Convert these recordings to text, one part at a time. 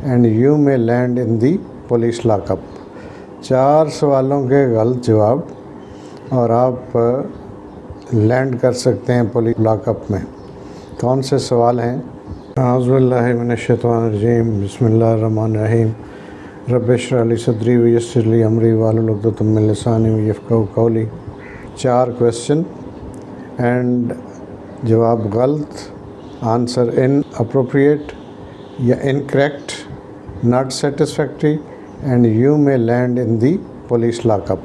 And you may land in the police lock up. 4 سوالوں کے غلط جواب اور آپ لینڈ کر سکتے ہیں پولیس لاک اپ میں. کون سے سوال ہیں؟ اعوذ باللہ من الشیطان الرجیم. بسم اللہ الرحمن الرحیم. رب اشرح لی صدری ویسر لی امری واحلل عقدۃ من لسانی یفقہوا قولی. 4 کویسچن اینڈ جواب غلط، آنسر ان اپروپریٹ یا incorrect, not satisfactory and you may land in the police lock up.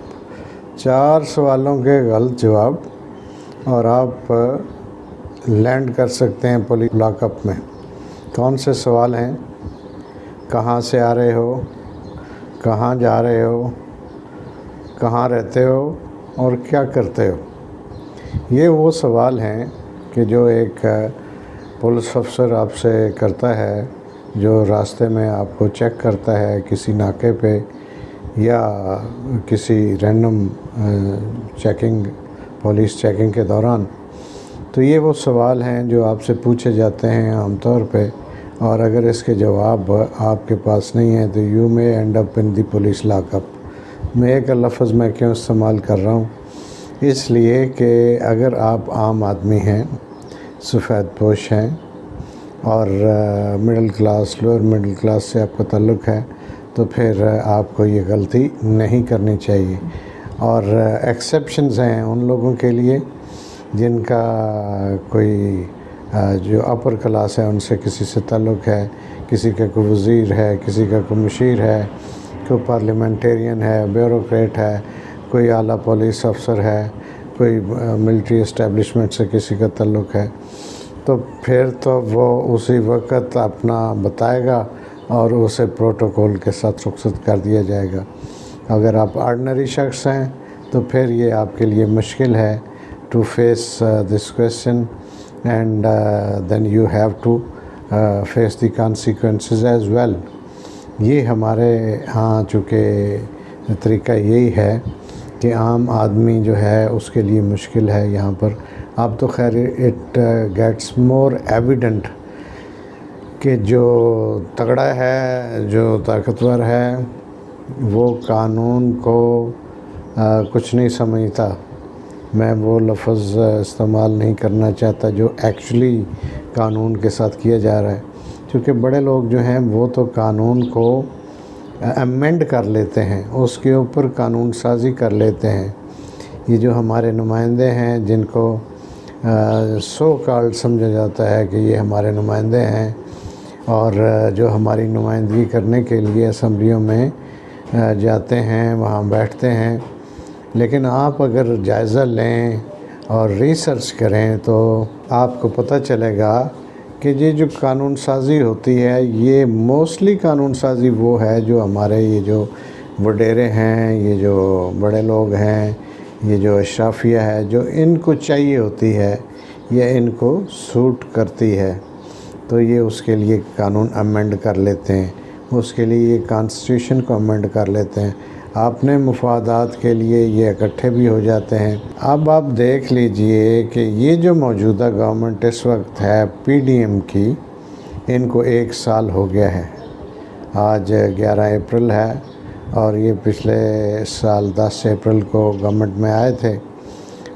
4 سوالوں کے غلط جواب اور آپ لینڈ کر سکتے ہیں پولیس لاک اپ میں. کون سے سوال ہیں؟ کہاں سے آ رہے ہو، کہاں جا رہے ہو، کہاں رہتے ہو اور کیا کرتے ہو. یہ وہ سوال ہیں کہ جو ایک پولیس افسر آپ سے کرتا ہے، جو راستے میں آپ کو چیک کرتا ہے کسی ناکے پہ یا کسی رینڈم چیکنگ، پولیس چیکنگ کے دوران. تو یہ وہ سوال ہیں جو آپ سے پوچھے جاتے ہیں عام طور پہ، اور اگر اس کے جواب آپ کے پاس نہیں ہیں تو you may end up in the police lock up. میں ایک لفظ میں کیوں استعمال کر رہا ہوں؟ اس لیے کہ اگر آپ عام آدمی ہیں، سفید پوش ہیں اور middle class, lower middle class سے آپ کا تعلق ہے، تو پھر آپ کو یہ غلطی نہیں کرنی چاہیے. اور ایکسیپشنز ہیں ان لوگوں کے لیے جن کا کوئی جو اپر کلاس ہے، ان سے کسی سے تعلق ہے، کسی کا کوئی وزیر ہے، کسی کا کوئی مشیر ہے، کوئی پارلیمنٹیرین ہے، بیوروکریٹ ہے، کوئی اعلیٰ پولیس افسر ہے، کوئی ملٹری اسٹیبلشمنٹ سے کسی کا تعلق ہے، تو پھر تو وہ اسی وقت اپنا بتائے گا اور اسے پروٹوکول کے ساتھ رخصت کر دیا جائے گا. اگر آپ آرڈنری شخص ہیں تو پھر یہ آپ کے لیے مشکل ہے to face this question and then you have to face the consequences as well. یہ ہمارے ہاں چونکہ طریقہ یہی ہے کہ عام آدمی جو ہے اس کے لیے مشکل ہے یہاں پر. اب تو خیر اٹ گیٹس مور ایویڈنٹ کہ جو تگڑا ہے، جو طاقتور ہے، وہ قانون کو کچھ نہیں سمجھتا. میں وہ لفظ استعمال نہیں کرنا چاہتا جو ایکچولی قانون کے ساتھ کیا جا رہا ہے، کیونکہ بڑے لوگ جو ہیں وہ تو قانون کو امینڈ کر لیتے ہیں، اس کے اوپر قانون سازی کر لیتے ہیں. یہ جو ہمارے نمائندے ہیں جن کو سو کالڈ سمجھا جاتا ہے کہ یہ ہمارے نمائندے ہیں اور جو ہماری نمائندگی کرنے کے لیے اسمبلیوں میں جاتے ہیں، وہاں بیٹھتے ہیں، لیکن آپ اگر جائزہ لیں اور ریسرچ کریں تو آپ کو پتہ چلے گا کہ یہ جو قانون سازی ہوتی ہے، یہ موسٹلی قانون سازی وہ ہے جو ہمارے یہ جو وڈیرے ہیں، یہ جو بڑے لوگ ہیں، یہ جو اشرافیہ ہے، جو ان کو چاہیے ہوتی ہے یا ان کو سوٹ کرتی ہے، تو یہ اس کے لیے قانون امینڈ کر لیتے ہیں، اس کے لیے یہ کانسٹیٹیوشن کو امینڈ کر لیتے ہیں. اپنے مفادات کے لیے یہ اکٹھے بھی ہو جاتے ہیں. اب آپ دیکھ لیجئے کہ یہ جو موجودہ گورنمنٹ اس وقت ہے پی ڈی ایم کی، ان کو 1 سال ہو گیا ہے. آج 11 اپریل ہے اور یہ پچھلے سال 10 اپریل کو گورنمنٹ میں آئے تھے.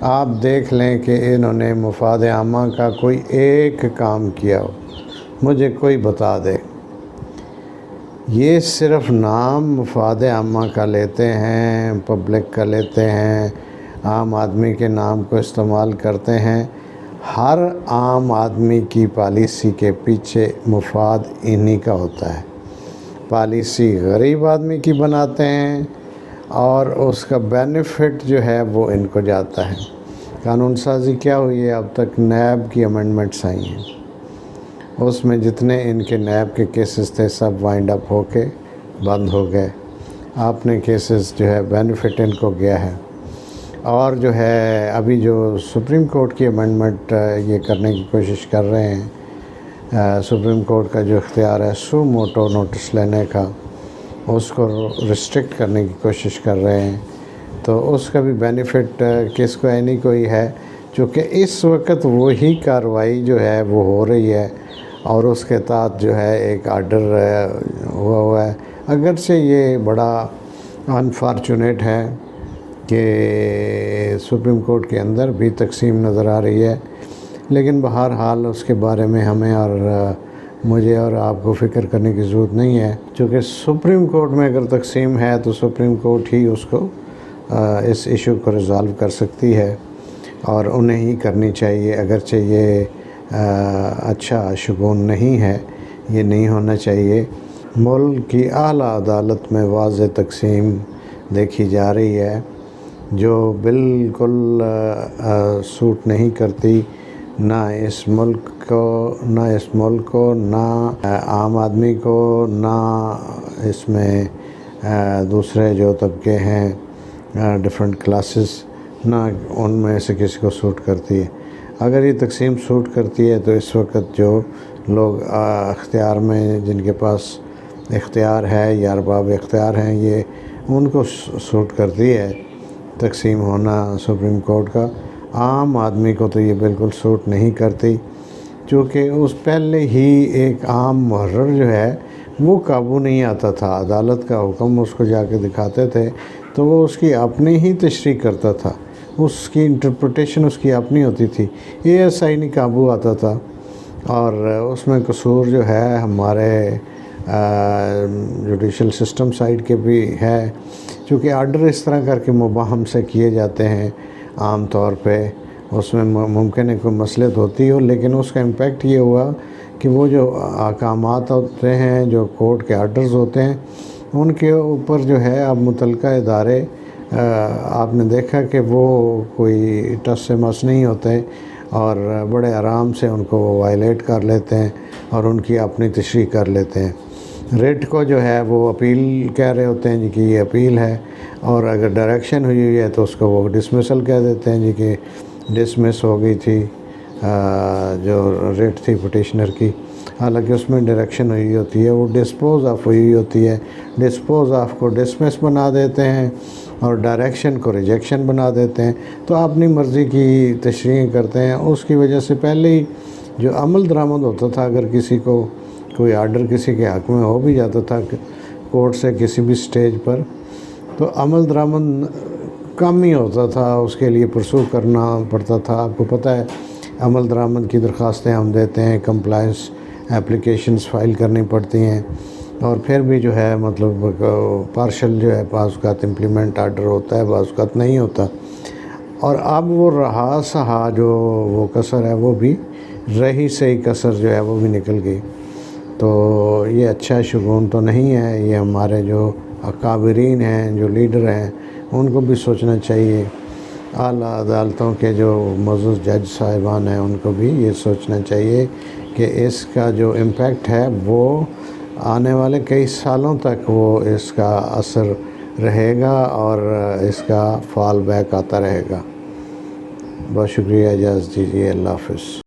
آپ دیکھ لیں کہ انہوں نے مفاد عامہ کا کوئی ایک کام کیا ہو، مجھے کوئی بتا دے. یہ صرف نام مفاد عامہ کا لیتے ہیں، پبلک کا لیتے ہیں، عام آدمی کے نام کو استعمال کرتے ہیں. ہر عام آدمی کی پالیسی کے پیچھے مفاد انہی کا ہوتا ہے. پالیسی غریب آدمی کی بناتے ہیں اور اس کا بینیفٹ جو ہے وہ ان کو جاتا ہے. قانون سازی کیا ہوئی ہے؟ اب تک نیب کی امینڈمنٹس آئی ہیں، اس میں جتنے ان کے نیب کے کیسز تھے سب وائنڈ اپ ہو کے بند ہو گئے. آپ نے کیسز جو ہے بینیفٹ ان کو گیا ہے. اور جو ہے ابھی جو سپریم کورٹ کی امینڈمنٹ یہ کرنے کی کوشش کر رہے ہیں، سپریم کورٹ کا جو اختیار ہے سو موٹو نوٹس لینے کا، اس کو ریسٹرکٹ کرنے کی کوشش کر رہے ہیں. تو اس کا بھی بینیفٹ کس کو نہیں کوئی ہے، چونکہ اس وقت وہی کارروائی جو ہے وہ ہو رہی ہے اور اس کے تحت جو ہے ایک آرڈر ہوا ہے. اگرچہ یہ بڑا انفارچونیٹ ہے کہ سپریم کورٹ کے اندر بھی تقسیم نظر آ رہی ہے، لیکن بہرحال اس کے بارے میں ہمیں اور مجھے اور آپ کو فکر کرنے کی ضرورت نہیں ہے، چونکہ سپریم کورٹ میں اگر تقسیم ہے تو سپریم کورٹ ہی اس کو اس ایشو کو ریزالو کر سکتی ہے اور انہیں ہی کرنی چاہیے. اگرچہ یہ اچھا شگون نہیں ہے، یہ نہیں ہونا چاہیے. ملک کی اعلیٰ عدالت میں واضح تقسیم دیکھی جا رہی ہے جو بالکل سوٹ نہیں کرتی نہ اس ملک کو، نہ عام آدمی کو، نہ اس میں دوسرے جو طبقے ہیں ڈیفرنٹ کلاسز، نہ ان میں سے کسی کو سوٹ کرتی ہے. اگر یہ تقسیم سوٹ کرتی ہے تو اس وقت جو لوگ اختیار میں، جن کے پاس اختیار ہے یا ارباب اختیار ہیں، یہ ان کو سوٹ کرتی ہے تقسیم ہونا سپریم کورٹ کا. عام آدمی کو تو یہ بالکل سوٹ نہیں کرتی، چونکہ اس پہلے ہی ایک عام محرر جو ہے وہ قابو نہیں آتا تھا. عدالت کا حکم اس کو جا کے دکھاتے تھے تو وہ اس کی اپنی ہی تشریح کرتا تھا، اس کی انٹرپریٹیشن اس کی اپنی ہوتی تھی. ASI نہیں قابو آتا تھا. اور اس میں قصور جو ہے ہمارے جوڈیشل سسٹم سائڈ کے بھی ہے، چونکہ آرڈر اس طرح کر کے مباہم سے کیے جاتے ہیں عام طور پہ. اس میں ممکن ہے کوئی مصلحت ہوتی ہو، لیکن اس کا امپیکٹ یہ ہوا کہ وہ جو احکامات ہوتے ہیں، جو کورٹ کے آرڈرز ہوتے ہیں، ان کے اوپر جو ہے اب متعلقہ ادارے آپ نے دیکھا کہ وہ کوئی ٹس سے مس نہیں ہوتے اور بڑے آرام سے ان کو وائلیٹ کر لیتے ہیں اور ان کی اپنی تشریح کر لیتے ہیں. ریٹ کو جو ہے وہ اپیل کہہ رہے ہوتے ہیں جی کہ یہ اپیل ہے، اور اگر ڈائریکشن ہوئی ہے تو اس کو وہ ڈسمسل کہہ دیتے ہیں جی کہ ڈسمس ہو گئی تھی جو ریٹ تھی پٹیشنر کی. حالانکہ اس میں ڈائریکشن ہوئی ہوتی ہے، وہ ڈسپوز آف ہوئی ہوتی ہے. ڈسپوز آف کو ڈسمس بنا دیتے ہیں اور ڈائریکشن کو ریجیکشن بنا دیتے ہیں. تو اپنی مرضی کی تشریح کرتے ہیں. اس کی وجہ سے پہلے ہی جو عمل درآمد ہوتا تھا، اگر کسی کو کوئی آرڈر کسی کے حق میں ہو بھی جاتا تھا کورٹ سے کسی بھی سٹیج پر، تو عمل درآمد کم ہی ہوتا تھا، اس کے لیے پرسو کرنا پڑتا تھا. آپ کو پتہ ہے عمل درآمد کی درخواستیں ہم دیتے ہیں، کمپلائنس اپلیکیشنز فائل کرنی پڑتی ہیں، اور پھر بھی جو ہے مطلب پارشل جو ہے بعض اوقات امپلیمنٹ آرڈر ہوتا ہے، بعض اوقات نہیں ہوتا. اور اب وہ رہا سہا جو وہ کسر ہے وہ بھی رہی صحیح کسر جو ہے وہ بھی نکل گئی. تو یہ اچھا شگون تو نہیں ہے. یہ ہمارے جو اکابرین ہیں، جو لیڈر ہیں، ان کو بھی سوچنا چاہیے. اعلیٰ عدالتوں کے جو معزز جج صاحبان ہیں ان کو بھی یہ سوچنا چاہیے کہ اس کا جو امپیکٹ ہے وہ آنے والے کئی سالوں تک وہ اس کا اثر رہے گا اور اس کا فال بیک آتا رہے گا. بہت شکریہ، اجازت دیجیے. اللہ حافظ.